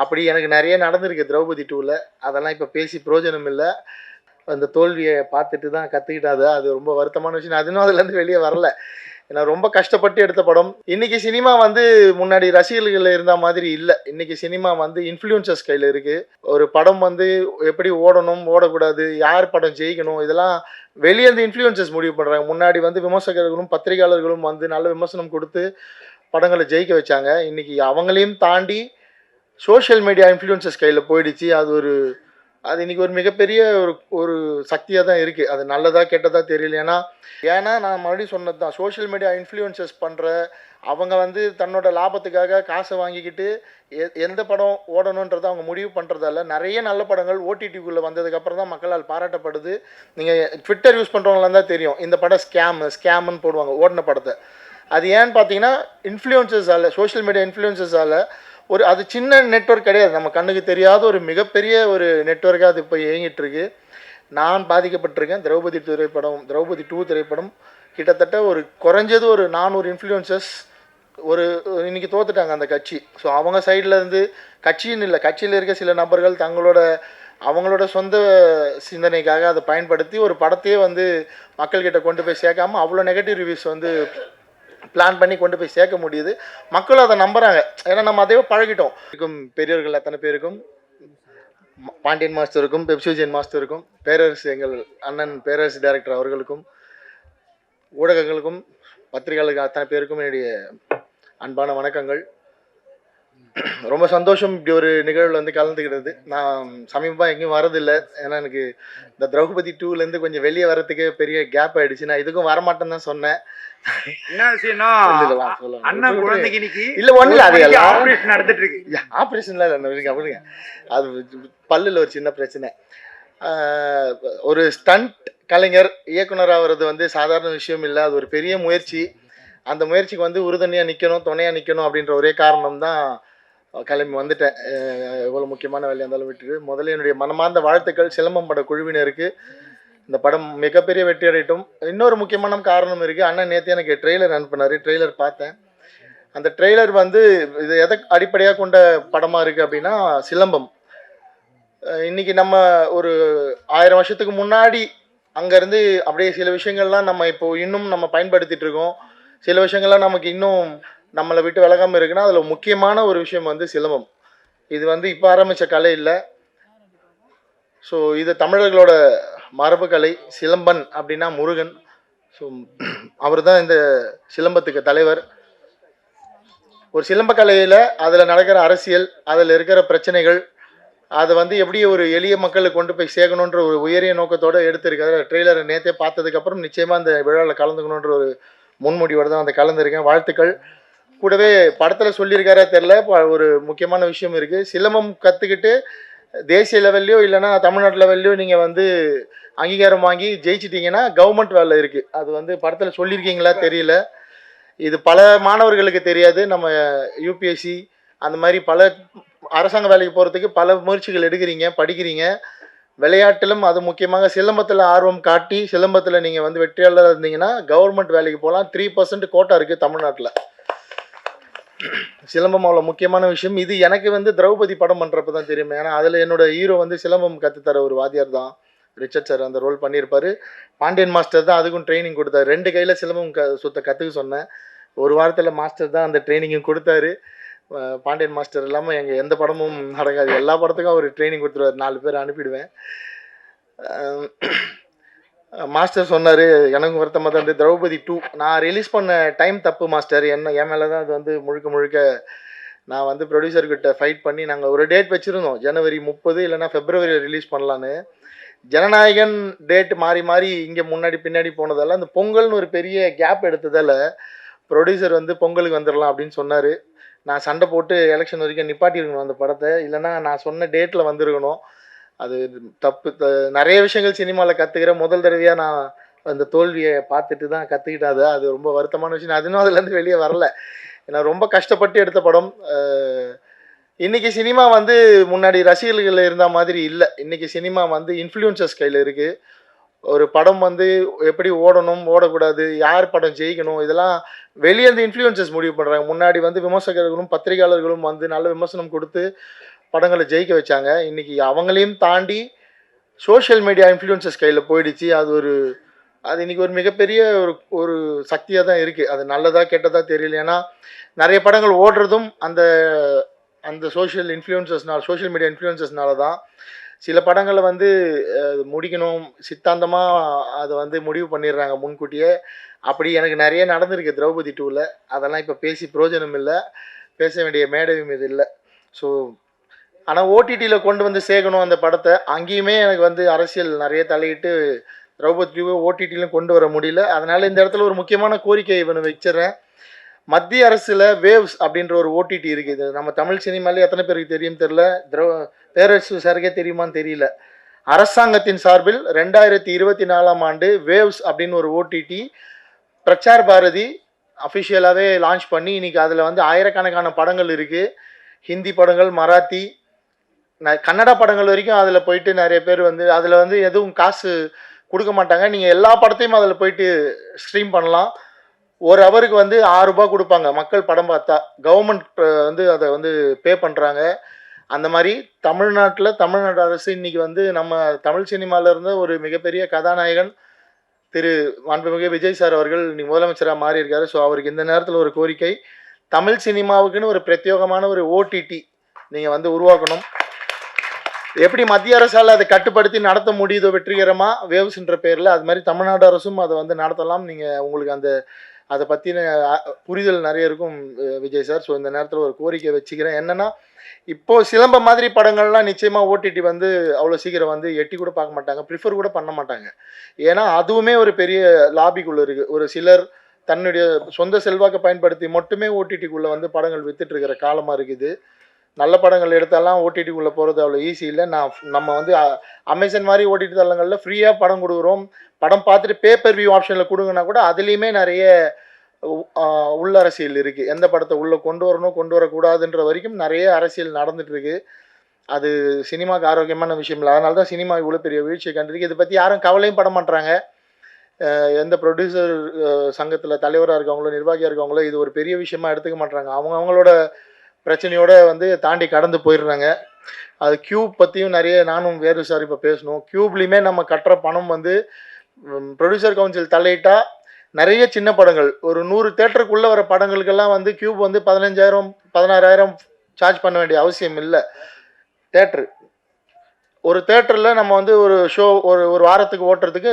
அப்படி எனக்கு நிறைய நடந்திருக்கு திரௌபதி 2ல. அதெல்லாம் இப்போ பேசி பிரயோஜனம் இல்லை. அந்த தோல்வியை பார்த்துட்டு தான் கற்றுக்கிட்டாது. அது ரொம்ப வருத்தமான விஷயம். நான் இன்னும் அதுலேருந்து வெளியே வரல. ஏன்னா ரொம்ப கஷ்டப்பட்டு எடுத்த படம். இன்னைக்கு சினிமா வந்து முன்னாடி ரசிகர்கள் இருந்த மாதிரி இல்லை. இன்னைக்கு சினிமா வந்து இன்ஃப்ளூயன்சர்ஸ் கையில் இருக்குது. ஒரு படம் வந்து எப்படி ஓடணும், ஓடக்கூடாது, யார் படம் ஜெயிக்கணும், இதெல்லாம் வெளியேருந்து இன்ஃப்ளூயன்சர்ஸ் முடிவு பண்ணுறாங்க. முன்னாடி வந்து விமர்சகர்களும் பத்திரிகையாளர்களும் வந்து நல்ல விமர்சனம் கொடுத்து படங்களை ஜெயிக்க வச்சாங்க. இன்னைக்கு அவங்களையும் தாண்டி சோஷியல் மீடியா இன்ஃப்ளூயன்சர்ஸ் கையில் போயிடுச்சு. அது இன்னைக்கு ஒரு மிகப்பெரிய ஒரு சக்தியாக தான் இருக்குது. அது நல்லதா கெட்டதா தெரியல. ஏன்னா நான் மறுபடியும் சொன்னது தான், சோஷியல் மீடியா இன்ஃப்ளூயன்சர்ஸ் பண்ணுற அவங்க வந்து தன்னோட லாபத்துக்காக காசை வாங்கிக்கிட்டு எந்த படம் ஓடணுன்றதை அவங்க முடிவு பண்ணுறதால நிறைய நல்ல படங்கள் ஓடிடிக்குள்ளே வந்ததுக்கப்புறம் தான் மக்களால் பாராட்டப்படுது. நீங்கள் ட்விட்டர் யூஸ் பண்ணுறவங்களாம் தான் தெரியும், இந்த படம் ஸ்கேம்னு போடுவாங்க ஓடின படத்தை. அது ஏன்னு பார்த்தீங்கன்னா இன்ஃப்ளூயன்சர்ஸால், சோஷியல் மீடியா இன்ஃப்ளூயன்சர்ஸால் அது சின்ன நெட்வொர்க் கிடையாது, நம்ம கண்ணுக்கு தெரியாத ஒரு மிகப்பெரிய ஒரு நெட்வொர்க்காக அது இப்போ இயங்கிட்டுருக்கு. நான் பாதிக்கப்பட்டிருக்கேன். திரௌபதி 2 திரைப்படம் கிட்டத்தட்ட குறைஞ்சது ஒரு 400 இன்ஃப்ளூயன்சர்ஸ் இன்றைக்கி தோத்துட்டாங்க அந்த கட்சி. ஸோ அவங்க சைடில் இருந்து கட்சின்னு இல்லை, கட்சியில் இருக்க சில நபர்கள் அவங்களோட சொந்த சிந்தனைக்காக அதை பயன்படுத்தி ஒரு படத்தையே வந்து மக்கள்கிட்ட கொண்டு போய் சேர்க்காமல் அவ்வளோ நெகட்டிவ் ரிவ்யூஸ் வந்து பிளான் பண்ணி கொண்டு போய் சேர்க்க முடியுது. மக்களும் அதை நம்புகிறாங்க. ஏன்னா நம்ம அதையோ பழகிட்டோம். பெரியவர்கள் அத்தனை பேருக்கும், பாண்டியன் மாஸ்டருக்கும், பெப்சிஜன் மாஸ்டருக்கும், பேரரசு எங்கள் அண்ணன் பேரரசு டைரக்டர் அவர்களுக்கும், ஊடகங்களுக்கும், பத்திரிகையாளர்கள் அத்தனை பேருக்கும் என்னுடைய அன்பான வணக்கங்கள். ரொம்ப சந்தோஷம் இப்படி ஒரு நிகழ்வில் வந்து கலந்துக்கிறது. நான் சமீபமாக எங்கேயும் வரதில்லை. ஏன்னா எனக்கு இந்த திரௌபதி 2லேருந்து கொஞ்சம் வெளியே வரத்துக்கு பெரிய கேப் ஆகிடுச்சு. நான் இதுக்கும் வரமாட்டேன்னு தான் சொன்னேன். என்ன விஷயம்னா அண்ணன் குழந்தைக்கு இல்ல ஒண்ணு இல்ல, அது ஆபரேஷன் நடந்துட்டு இருக்கு. ஆபரேஷன்ல இல்ல அப்படிங்க, அது பல்லுல ஒரு சின்ன பிரச்சனை. ஒரு ஸ்டண்ட் கலைஞர் இயக்குனர் ஆகிறது வந்து சாதாரண விஷயம் இல்லை. அது ஒரு பெரிய முயற்சி. அந்த முயற்சிக்கு வந்து உறுதுணையாக நிற்கணும், துணையாக நிற்கணும் அப்படின்ற ஒரே காரணம் தான் கிளம்பி வந்துட்டேன். எவ்வளோ முக்கியமான வேலையாக இருந்தாலும் விட்டுட்டு. முதல்ல என்னுடைய மனமார்ந்த வாழ்த்துக்கள் சிலம்பம் பட குழுவினருக்கு. இந்த படம் மிகப்பெரிய வெற்றி அடையட்டும். இன்னொரு முக்கியமான காரணம் இருக்குது. அண்ணன் நேற்று எனக்கு ட்ரெய்லர் அனுப்பினார். ட்ரெய்லர் பார்த்தேன். அந்த ட்ரெய்லர் வந்து இது எதை அடிப்படையாக கொண்ட படமாக இருக்குது அப்படின்னா சிலம்பம். இன்றைக்கி நம்ம ஒரு 1000 வருஷத்துக்கு முன்னாடி அங்கேருந்து அப்படியே சில விஷயங்கள்லாம் நம்ம இப்போது இன்னும் நம்ம பயன்படுத்திகிட்டு இருக்கோம். சில விஷயங்கள்லாம் நமக்கு இன்னும் நம்மளை விட்டு விலகாமல் இருக்குன்னா அதில் முக்கியமான ஒரு விஷயம் வந்து சிலம்பம். இது வந்து இப்போ ஆரம்பித்த கலை இல்லை. ஸோ இது தமிழர்களோட மரபு கலை. சிலம்பன் அப்படின்னா முருகன். ஸோ அவர் தான் இந்த சிலம்பத்துக்கு தலைவர். ஒரு சிலம்ப கலையில் அதில் நடக்கிற அரசியல், அதில் இருக்கிற பிரச்சனைகள், அதை வந்து எப்படி ஒரு எளிய மக்களுக்கு கொண்டு போய் சேர்க்கணுன்ற ஒரு உயரிய நோக்கத்தோடு எடுத்திருக்காரு. ட்ரெய்லரை நேற்றே பார்த்ததுக்கப்புறம் நிச்சயமாக அந்த விழாவில் கலந்துக்கணுன்ற ஒரு முன்முடிவோடு தான் அந்த கலந்துருக்கேன். வாழ்த்துக்கள். கூடவே படத்தில் சொல்லியிருக்காரா தெரில, ஒரு முக்கியமான விஷயம் இருக்குது. சிலம்பம் கற்றுக்கிட்டு தேசிய லெவல்லையோ இல்லைனா தமிழ்நாட்டு லெவல்லையோ நீங்கள் வந்து அங்கீகாரம் வாங்கி ஜெயிச்சிட்டிங்கன்னா கவர்மெண்ட் வேலை இருக்குது. அது வந்து படத்தில் சொல்லியிருக்கீங்களா தெரியல. இது பல மாணவர்களுக்கு தெரியாது. நம்ம யூபிஎஸ்சி அந்த மாதிரி பல அரசாங்க வேலைக்கு போகிறதுக்கு பல முயற்சிகள் எடுக்கிறீங்க, படிக்கிறீங்க. விளையாட்டிலும் அது முக்கியமாக சிலம்பத்தில் ஆர்வம் காட்டி சிலம்பத்தில் நீங்கள் வந்து வெற்றியாளர் இருந்தீங்கன்னா கவர்மெண்ட் வேலைக்கு போகலாம். 3% கோட்டா இருக்குது தமிழ்நாட்டில். சிலம்பம் அவ்வளோ முக்கியமான விஷயம். இது எனக்கு வந்து திரௌபதி படம் பண்ணுறப்ப தான் தெரியும். ஏன்னா அதில் என்னோட ஹீரோ வந்து சிலம்பம் கற்றுத்தர ஒரு வாத்தியார் தான், ரிச்சர்ட் சார். அந்த ரோல் பண்ணியிருப்பார். பாண்டியன் மாஸ்டர் தான் அதுக்கும் ட்ரைனிங் கொடுத்தாரு. 2 கையில் சிலம்பம் கற்றுக்க சொன்னேன். ஒரு வாரத்தில் மாஸ்டர் தான் அந்த ட்ரைனிங்கும் கொடுத்தாரு. பாண்டியன் மாஸ்டர் இல்லாமல் எங்கள் எந்த படமும் நடக்காது. எல்லா படத்துக்கும் அவர் ட்ரைனிங் கொடுத்துருவார். 4 பேர் அனுப்பிடுவேன். மாஸ்டர் சொன்னார், எனக்கு வருத்தமாக தான் இந்த திரௌபதி 2 நான் ரிலீஸ் பண்ண டைம் தப்பு மாஸ்டர். என் மேலே தான் அது வந்து முழுக்க நான் வந்து ப்ரொடியூசர்கிட்ட ஃபைட் பண்ணி நாங்கள் ஒரு டேட் வச்சுருந்தோம், ஜனவரி 30 இல்லைனா ஃபெப்ரவரியில் ரிலீஸ் பண்ணலான்னு. ஜனநாயகன் டேட் மாறி இங்கே முன்னாடி பின்னாடி போனதால் அந்த பொங்கல்னு ஒரு பெரிய கேப் எடுத்ததால் ப்ரொடியூசர் வந்து பொங்கலுக்கு வந்துடலாம் அப்படின்னு சொன்னார். நான் சண்டை போட்டு எலெக்ஷன் வரைக்கும் நிப்பாட்டியிருக்கணும் அந்த படத்தை. இல்லைனா நான் சொன்ன டேட்டில் வந்திருக்கணும். அது தப்பு. நிறைய விஷயங்கள் சினிமாவில் கற்றுக்கிறேன். முதல் தடவையாக நான் அந்த தோல்வியை பார்த்துட்டு தான் கற்றுக்கிட்டாது. அது ரொம்ப வருத்தமான விஷயம். அது இன்னும் அதுலேருந்து வெளியே வரல. ஏன்னா ரொம்ப கஷ்டப்பட்டு எடுத்த படம். இன்றைக்கி சினிமா வந்து முன்னாடி ரசிகர்கள் இருந்த மாதிரி இல்லை. இன்றைக்கி சினிமா வந்து இன்ஃப்ளூயன்சர்ஸ் கையில் இருக்குது. ஒரு படம் வந்து எப்படி ஓடணும், ஓடக்கூடாது, யார் படம் ஜெயிக்கணும், இதெல்லாம் வெளியேருந்து இன்ஃப்ளூயன்சர்ஸ் முடிவு பண்ணுறாங்க. முன்னாடி வந்து விமர்சகர்களும் பத்திரிகையாளர்களும் வந்து நல்ல விமர்சனம் கொடுத்து படங்களை ஜெயிக்க வச்சாங்க. இன்னைக்கு அவங்களையும் தாண்டி சோஷியல் மீடியா இன்ஃப்ளூயன்சஸ் கையில் போயிடுச்சு. அது இன்னைக்கு ஒரு மிகப்பெரிய ஒரு ஒரு சக்தியாக தான் இருக்குது. அது நல்லதா கெட்டதா தெரியல. ஏன்னா நிறைய படங்கள் ஓடுறதும் அந்த அந்த சோஷியல் மீடியா இன்ஃப்ளூயன்சஸ்னால தான். சில படங்களை வந்து முடிக்கணும் சித்தாந்தமாக அதை வந்து முடிவு பண்ணிடுறாங்க முன்கூட்டியே. அப்படி எனக்கு நிறைய நடந்திருக்கு திரௌபதி 2ல். அதெல்லாம் இப்போ பேசி பிரயோஜனம் இல்லை, பேச வேண்டிய மேடையும் இது இல்லை. ஸோ ஆனால் ஓடிடியில் கொண்டு வந்து சேர்க்கணும் அந்த படத்தை. அங்கேயுமே எனக்கு வந்து அரசியல் நிறைய தலையிட்டு திரௌபதி 2 ஓடிடியிலும் கொண்டு வர முடியல. அதனால் இந்த இடத்துல ஒரு முக்கியமான கோரிக்கை இவனு வச்சிடறேன். மத்திய அரசில் வேவ்ஸ் அப்படின்ற ஒரு ஓடிடி இருக்குது. நம்ம தமிழ் சினிமாலே எத்தனை பேருக்கு தெரியும் தெரியல, பேரரசு சாருக்கே தெரியுமான்னு தெரியல. அரசாங்கத்தின் சார்பில் 2024ஆம் ஆண்டு வேவ்ஸ் அப்படின்னு ஒரு ஓடிடி பிரச்சார் பாரதி அஃபிஷியலாகவே லான்ச் பண்ணி இன்னைக்கு அதில் வந்து ஆயிரக்கணக்கான படங்கள் இருக்குது. ஹிந்தி படங்கள், மராத்தி, கன்னடா படங்கள் வரைக்கும் அதில் போயிட்டு நிறைய பேர் வந்து அதில் வந்து எதுவும் காசு கொடுக்க மாட்டாங்க. நீங்கள் எல்லா படத்தையும் அதில் போயிட்டு ஸ்ட்ரீம் பண்ணலாம். ஒரு ஹவருக்கு வந்து 6 ரூபாய் கொடுப்பாங்க மக்கள் படம் பார்த்தா. கவர்மெண்ட் வந்து அதை வந்து பே பண்ணுறாங்க. அந்த மாதிரி தமிழ்நாடு அரசு இன்னைக்கு வந்து நம்ம தமிழ் சினிமாவில் இருந்த ஒரு மிகப்பெரிய கதாநாயகன் திரு மாண்புமிகு விஜய் சார் அவர்கள் இன்னைக்கு முதலமைச்சராக மாறி இருக்காரு. ஸோ அவருக்கு இந்த நேரத்தில் ஒரு கோரிக்கை, தமிழ் சினிமாவுக்குன்னு ஒரு பிரத்யேகமான ஒரு ஓடிடி நீங்கள் வந்து உருவாக்கணும். எப்படி மத்திய அரசால் அதை கட்டுப்படுத்தி நடத்த முடியுதோ வெற்றிகரமாக வேவ்ஸ்ன்ற பேரில், அது மாதிரி தமிழ்நாடு அரசும் அதை வந்து நடத்தலாம். நீங்கள் உங்களுக்கு அதை பற்றின புரிதல் நிறைய இருக்கும் விஜய் சார். ஸோ இந்த நேரத்தில் ஒரு கோரிக்கை வச்சுக்கிறேன். என்னென்னா, இப்போது சிலம்ப மாதிரி படங்கள்லாம் நிச்சயமாக ஓடிடி வந்து அவ்வளோ சீக்கிரம் வந்து எட்டி கூட பார்க்க மாட்டாங்க, ப்ரிஃபர் கூட பண்ண மாட்டாங்க. ஏன்னா அதுவுமே ஒரு பெரிய லாபிக்குள்ளே இருக்குது. ஒரு சிலர் தன்னுடைய சொந்த செல்வாக்கை பயன்படுத்தி மட்டுமே ஓடிடிக்குள்ளே வந்து படங்கள் வித்துட்டு இருக்கிற காலமாக இருக்குது. நல்ல படங்கள் எடுத்தாலாம் ஓடிடிக்குள்ளே போகிறது அவ்வளோ ஈஸி இல்லை. நம்ம வந்து அமேசான் மாதிரி ஓடிடி தளங்களில் ஃப்ரீயாக படம் கொடுக்குறோம். படம் பார்த்துட்டு பேப்பர் வியூ ஆப்ஷனில் கொடுங்கன்னா கூட அதுலேயுமே நிறைய உள்ள அரசியல் இருக்குது. எந்த படத்தை உள்ளே கொண்டு வரணும் கொண்டு வரக்கூடாதுன்ற வரைக்கும் நிறைய அரசியல் நடந்துகிட்ருக்கு. அது சினிமாவுக்கு ஆரோக்கியமான விஷயம் இல்லை. அதனால தான் சினிமா இவ்வளோ பெரிய வீழ்ச்சியை கண்டிருக்கு. இதை பற்றி யாரும் கவலையும் பட மாட்டாங்க. எந்த ப்ரொடியூசர் சங்கத்தில் தலைவராக இருக்கவங்களோ நிர்வாகியாக இருக்கவங்களோ இது ஒரு பெரிய விஷயமா எடுத்துக்க மாட்டாங்க. அவங்களோட பிரச்சனையோட வந்து தாண்டி கடந்து போயிடுறாங்க. அது கியூப் பற்றியும் நிறைய நானும் வேறு சார் இப்போ பேசணும். கியூப்லேயுமே நம்ம கட்டுற பணம் வந்து ப்ரொடியூசர் கவுன்சில் தலையிட்டா நிறைய சின்ன படங்கள் ஒரு 100 தேட்டருக்குள்ளே வர படங்களுக்கெல்லாம் வந்து கியூப் வந்து 15,000 16,000 சார்ஜ் பண்ண வேண்டிய அவசியம் இல்லை. ஒரு தேட்டரில் நம்ம வந்து ஒரு ஷோ ஒரு வாரத்துக்கு ஓட்டுறதுக்கு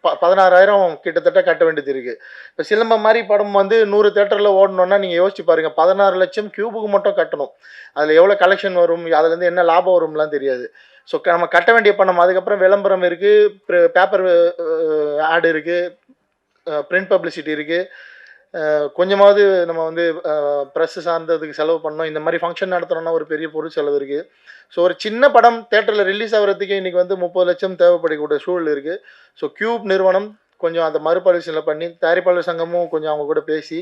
16,000 கிட்டத்தட்ட கட்ட வேண்டியது இருக்குது. இப்போ சிலம்பம் மாதிரி படம் வந்து 100 தேட்டரில் ஓடணுன்னா நீங்கள் யோசிச்சு பாருங்கள், 16 லட்சம் கியூபுக்கு மட்டும் கட்டணும். அதில் எவ்வளோ கலெக்ஷன் வரும், அதுலேருந்து என்ன லாபம் வரும்லாம் தெரியாது. ஸோ நம்ம கட்ட வேண்டிய பணம், அதுக்கப்புறம் விளம்பரம் இருக்குது, பேப்பர் ஆடு இருக்குது, பிரிண்ட் பப்ளிசிட்டி இருக்குது, கொஞ்சமாவது நம்ம வந்து ப்ரெஸ்ஸு சார்ந்ததுக்கு செலவு பண்ணோம். இந்த மாதிரி ஃபங்க்ஷன் நடத்துகிறோன்னா ஒரு பெரிய பொருள் செலவு இருக்குது. ஸோ ஒரு சின்ன படம் தேட்டரில் ரிலீஸ் ஆகிறதுக்கு இன்றைக்கி வந்து 30 லட்சம் தேவைப்படக்கூடிய சூழல் இருக்குது. ஸோ கியூப் நிறுவனம் கொஞ்சம் அதை மறுபரிசீலனை பண்ணி தயாரிப்பாளர் சங்கமும் கொஞ்சம் அவங்க கூட பேசி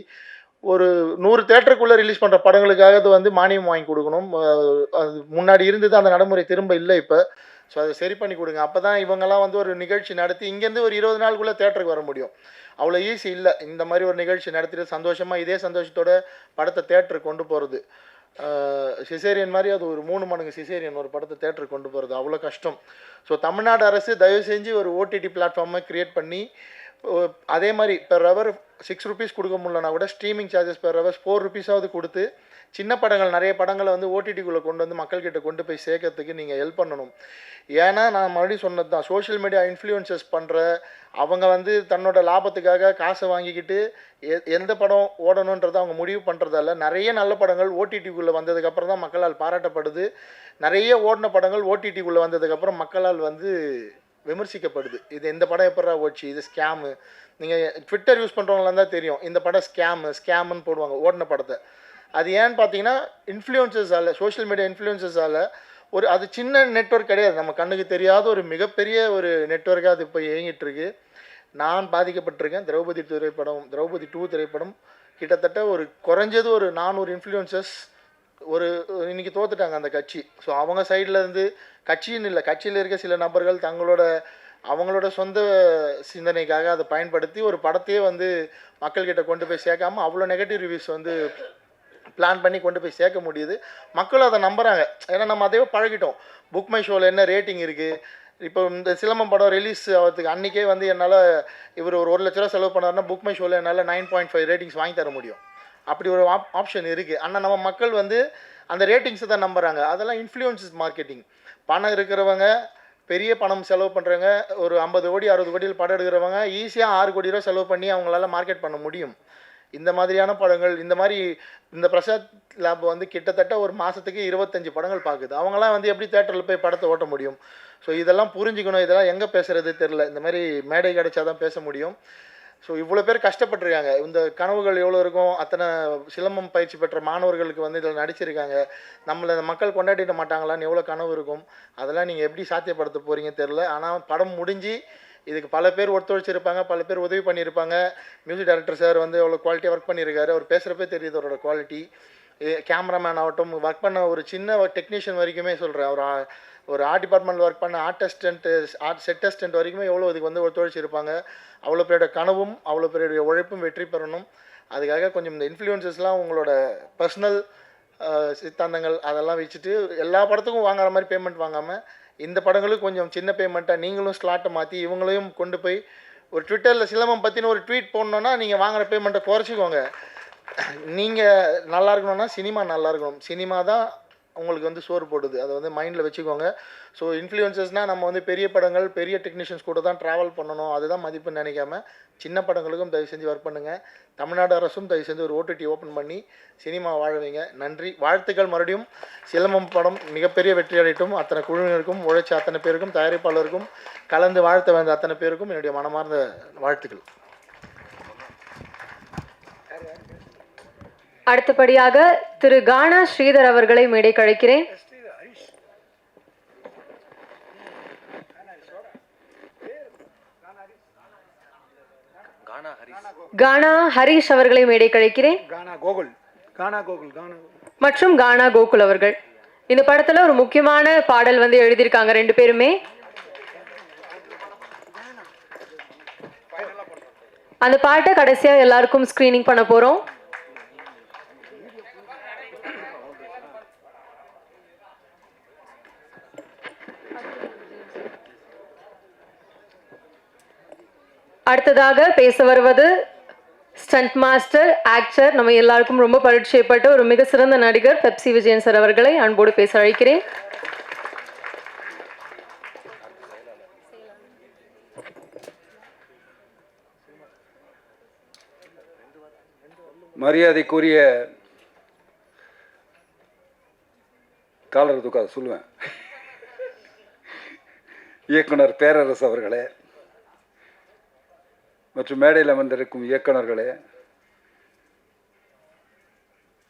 ஒரு 100 தேட்டருக்குள்ளே ரிலீஸ் பண்ணுற படங்களுக்காக அது வந்து மானியம் வாங்கி கொடுக்கணும். அது முன்னாடி இருந்தது, அந்த நடைமுறை திரும்ப இல்லை இப்போ. ஸோ அதை சரி பண்ணி கொடுங்க. அப்போ தான் இவங்கெல்லாம் வந்து ஒரு நிகழ்ச்சி நடத்தி இங்கேருந்து ஒரு 20 நாளுக்குள்ளே தேட்டருக்கு வர முடியும். அவ்வளோ ஈஸி இல்லை. இந்த மாதிரி ஒரு நிகழ்ச்சி நடத்திட்டு சந்தோஷமாக இதே சந்தோஷத்தோட படத்தை தேட்டருக்கு கொண்டு போகிறது. சிசேரியன் மாதிரி அது ஒரு 3 மடங்கு சிசேரியன் ஒரு படத்தை தேட்டருக்கு கொண்டு போகிறது அவ்வளோ கஷ்டம். ஸோ தமிழ்நாடு அரசு தயவு செஞ்சு ஒரு ஓடிடி பிளாட்ஃபார்மை க்ரியேட் பண்ணி, அதே மாதிரி பெர் ஹவர் 6 rupees கொடுக்க முடியலனா கூட streaming charges per hours 4 rupees கொடுத்து சின்ன படங்கள் நிறைய படங்களை வந்து ஓடிடிக்குள்ளே கொண்டு வந்து மக்கள்கிட்ட கொண்டு போய் சேர்க்கறதுக்கு நீங்கள் ஹெல்ப் பண்ணணும். ஏன்னா நான் மறுபடியும் சொன்னது தான், சோஷியல் மீடியா இன்ஃப்ளூயன்சஸ் பண்ணுற அவங்க வந்து தன்னோட லாபத்துக்காக காசை வாங்கிக்கிட்டு எந்த படம் ஓடணுன்றதை அவங்க முடிவு பண்ணுறதால நிறைய நல்ல படங்கள் ஓடிடிக்குள்ளே வந்ததுக்கப்புறம் தான் மக்களால் பாராட்டப்படுது. நிறைய ஓடின படங்கள் ஓடிடிக்குள்ளே வந்ததுக்கப்புறம் மக்களால் வந்து விமர்சிக்கப்படுது. இது இந்த படம் எப்படா ஓடிச்சு, இது ஸ்கேமு. நீங்கள் ட்விட்டர் யூஸ் பண்ணுறவங்களாம் தான் தெரியும், இந்த படம் ஸ்கேமுன்னு போடுவாங்க ஓடின படத்தை. அது ஏன்னு பார்த்தீங்கன்னா இன்ஃப்ளூயன்சஸால், சோஷியல் மீடியா இன்ஃப்ளூயன்சஸால் அது சின்ன நெட்வொர்க் கிடையாது, நம்ம கண்ணுக்கு தெரியாத ஒரு மிகப்பெரிய ஒரு நெட்வொர்க்காக அது இப்போ இயங்கிட்டுருக்கு. நான் பாதிக்கப்பட்டிருக்கேன். திரௌபதி 2 திரைப்படம் கிட்டத்தட்ட ஒரு குறைஞ்சது ஒரு 400 இன்ஃப்ளூயன்சஸ் இன்றைக்கி தோத்துட்டாங்க அந்த கட்சி. ஸோ அவங்க சைடில் இருந்து கட்சின்னு இல்லை, கட்சியில் இருக்க சில நபர்கள் அவங்களோட சொந்த சிந்தனைக்காக அதை பயன்படுத்தி ஒரு படத்தையே வந்து மக்கள்கிட்ட கொண்டு போய் சேர்க்காமல் அவ்வளோ நெகட்டிவ் ரிவ்யூஸ் வந்து பிளான் பண்ணி கொண்டு போய் சேர்க்க முடியுது. மக்களும் அதை நம்புகிறாங்க. ஏன்னா நம்ம அதையே பழகிட்டோம். புக் மை ஷோவில் என்ன ரேட்டிங் இருக்குது. இப்போ இந்த சிலம்பம் படம் ரிலீஸ் ஆகிறதுக்கு அன்றைக்கே வந்து என்னால் இவர் ஒரு 1,00,000 செலவு பண்ணாருன்னா புக் மை ஷோவில் என்னால் 9.5 ரேட்டிங்ஸ் வாங்கி தர முடியும். அப்படி ஒரு ஆப்ஷன் இருக்குது. ஆனால் நம்ம மக்கள் வந்து அந்த ரேட்டிங்ஸை தான் நம்புகிறாங்க. அதெல்லாம் இன்ஃப்ளூயன்சஸ் மார்க்கெட்டிங். பணம் இருக்கிறவங்க, பெரிய பணம் செலவு பண்ணுறவங்க, ஒரு 50 கோடி 60 கோடியில் படம் எடுக்கிறவங்க ஈஸியாக 6 கோடி ரூபா செலவு பண்ணி அவங்களால மார்க்கெட் பண்ண முடியும். இந்த மாதிரியான படங்கள், இந்த மாதிரி இந்த பிரசாத் லேப் வந்து கிட்டத்தட்ட ஒரு மாதத்துக்கு 25 படங்கள் பார்க்குது. அவங்களாம் வந்து எப்படி தேட்டரில் போய் படத்தை ஓட்ட முடியும்? ஸோ இதெல்லாம் புரிஞ்சுக்கணும். இதெல்லாம் எங்கே பேசுகிறது தெரில. இந்த மாதிரி மேடை கிடைச்சா தான் பேச முடியும். ஸோ இவ்வளோ பேர் கஷ்டப்பட்டுருக்காங்க. இந்த கனவுகள் எவ்வளோ இருக்கும். அத்தனை சிலம்பம் பயிற்சி பெற்ற மாணவர்களுக்கு வந்து இதில் நடிச்சிருக்காங்க. நம்மளை மக்கள் கொண்டாடிட மாட்டாங்களான்னு எவ்வளோ கனவு இருக்கும். அதெல்லாம் நீங்கள் எப்படி சாத்தியப்படுத்த போகிறீங்க தெரில. ஆனால் படம் முடிஞ்சு இதுக்கு பல பேர் ஒத்துழைச்சிருப்பாங்க, பல பேர் உதவி பண்ணியிருப்பாங்க. மியூசிக் டைரக்டர் சார் வந்து எவ்வளோ குவாலிட்டியாக ஒர்க் பண்ணியிருக்காரு. அவர் பேசுகிறப்பே தெரியுது அவரோட குவாலிட்டி. கேமராமேன் ஆகட்டும், ஒர்க் பண்ண ஒரு சின்ன டெக்னீஷியன் வரைக்குமே சொல்கிறேன். ஒரு ஆர்ட் டிபார்ட்மெண்ட்டில் ஒர்க் பண்ண ஆர்ட் செட் அசிஸ்டன்ட் வரைக்குமே எவ்வளோ இதுக்கு வந்து ஒத்துழைச்சிருப்பாங்க. அவ்வளோ பேரோட கனவும் அவ்வளோ பேருடைய உழைப்பும் வெற்றி பெறணும். அதுக்காக கொஞ்சம் இந்த இன்ஃப்ளூயன்சஸ்லாம் உங்களோட பர்சனல் சித்தாந்தங்கள் அதெல்லாம் வச்சுட்டு எல்லா படத்துக்கும் வாங்குற மாதிரி பேமெண்ட் வாங்காமல் இந்த படங்களுக்கு கொஞ்சம் சின்ன பேமெண்ட்டாக நீங்களும் ஸ்லாட்டை மாற்றி இவங்களையும் கொண்டு போய் ஒரு ட்விட்டரில் சிலம்பம் பற்றின ஒரு ட்வீட் போடணுன்னா நீங்கள் வாங்குகிற பேமெண்ட்டை குறைச்சிக்கோங்க. நீங்கள் நல்லா இருக்கணும்னா சினிமா நல்லா இருக்கணும். சினிமா தான் உங்களுக்கு வந்து சோறு போடுது. அதை வந்து மைண்டில் வச்சுக்கோங்க. ஸோ இன்ஃப்ளூயன்சஸ்னால் நம்ம வந்து பெரிய படங்கள் பெரிய டெக்னீஷியன்ஸ் கூட தான் ட்ராவல் பண்ணணும், அதுதான் மதிப்புன்னு நினைக்காம சின்ன படங்களுக்கும் தயவு செஞ்சு ஒர்க் பண்ணுங்கள். தமிழ்நாடு அரசும் தயவு செஞ்சு ஒரு OTT ஓப்பன் பண்ணி சினிமா வாழவீங்க. நன்றி, வாழ்த்துக்கள். மறுபடியும் சிலம்பம் படம் மிகப்பெரிய வெற்றி அடையட்டும். அத்தனை குழுவினருக்கும், உழைச்ச அத்தனை பேருக்கும், தயாரிப்பாளருக்கும், கலந்து வாழ்த்த வந்த அத்தனை பேருக்கும் என்னுடைய மனமார்ந்த வாழ்த்துக்கள். அடுத்தபடியாக திரு கானா ஸ்ரீதர் அவர்களை மேடைக்கு அழைக்கிறேன். கானா ஹரிஷ் அவர்களை மேடைக்கு அழைக்கிறேன். மற்றும் கானா கோகுல் அவர்கள். இந்த படத்துல ஒரு முக்கியமான பாடல் வந்து எழுதியிருக்காங்க 2 பேருமே. அந்த பாட்டை கடைசியா எல்லாருக்கும் ஸ்கிரீனிங் பண்ண போறோம். அடுத்ததாக பேச வருவது ஸ்டண்ட் மாஸ்டர், ஆக்டர், நம்ம எல்லாருக்கும் ரொம்ப பரிச்சயப்பட்ட ஒரு மிக சிறந்த நடிகர் பெப்சி விஜயன் சார் அவர்களை அன்போடு பேச அழைக்கிறேன். மரியாதைக்குரிய காலர் தூக்காத சொல்லுவேன் இயக்குனர் பேரரசு அவர்களே மற்றும் மேடையில் அமர்ந்திருக்கும் இயக்குநர்களே,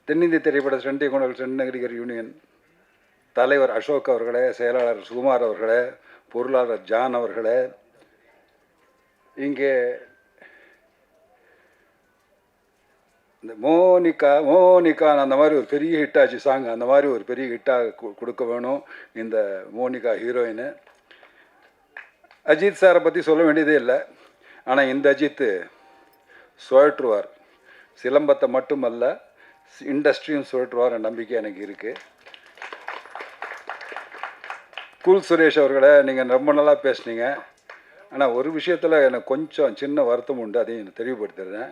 தென்னிந்திய திரைப்பட சென்ட் இயக்குநர்கள் சென்ட் நடிகர் யூனியன் தலைவர் அசோக் அவர்களே, செயலாளர் சுகுமார் அவர்களே, பொருளாளர் ஜான் அவர்களே, இங்கே இந்த மோனிகா அந்த மாதிரி ஒரு பெரிய ஹிட்டாச்சு சாங், அந்த மாதிரி ஒரு பெரிய ஹிட்டாக கொடுக்க வேணும் இந்த மோனிகா ஹீரோயினு. அஜித் சாரை பற்றி சொல்ல வேண்டியதே இல்லை. ஆனால் இந்த அஜித்து சுழற்றுவார். சிலம்பத்தை மட்டுமல்ல, இண்டஸ்ட்ரியும் சுழற்றுவார் நம்பிக்கை எனக்கு இருக்குது. கூல் சுரேஷ் அவர்களை நீங்கள் ரொம்ப நல்லா பேசுனீங்க. ஆனால் ஒரு விஷயத்தில் எனக்கு கொஞ்சம் சின்ன வருத்தம் உண்டு, அதையும் எனக்கு தெளிவுபடுத்துகிறேன்.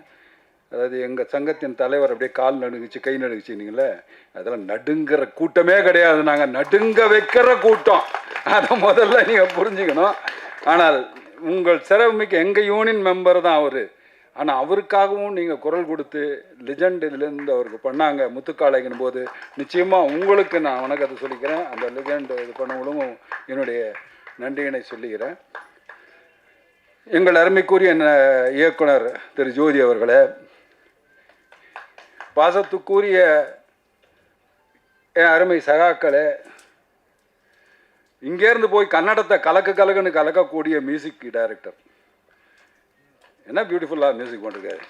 அதாவது எங்கள் சங்கத்தின் தலைவர் அப்படியே கால் நடுங்குச்சு, கை நடுங்குச்சின்னீங்களே, அதெல்லாம் நடுங்கிற கூட்டமே கிடையாது. நாங்கள் நடுங்க வைக்கிற கூட்டம், அதை முதல்ல நீங்கள் புரிஞ்சுக்கணும். ஆனால் உங்கள் சிறப்புமிக்க எங்கள் யூனியன் மெம்பர் தான் அவர். ஆனால் அவருக்காகவும் நீங்கள் குரல் கொடுத்து லெஜண்ட் இதுலேருந்து அவருக்கு பண்ணாங்க முத்துக்காளைங்கின் போது, நிச்சயமாக உங்களுக்கு நான் வணக்கத்தை சொல்லிக்கிறேன். அந்த லெஜண்ட் இது பண்ணவங்களும் என்னுடைய நன்றியினை சொல்லிக்கிறேன். எங்கள் அருமைக்குரிய இயக்குனர் திரு ஜோதி அவர்களே, பாசத்துக்குரிய என் அருமை சகாக்களே, இங்கேருந்து போய் கன்னடத்தை கலக்குன்னு கலக்கக்கூடிய மியூசிக் டைரக்டர், என்ன பியூட்டிஃபுல்லாக மியூசிக் பண்ணிருக்காரு.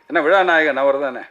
என்ன விழா நாயகன் அவர் தானே.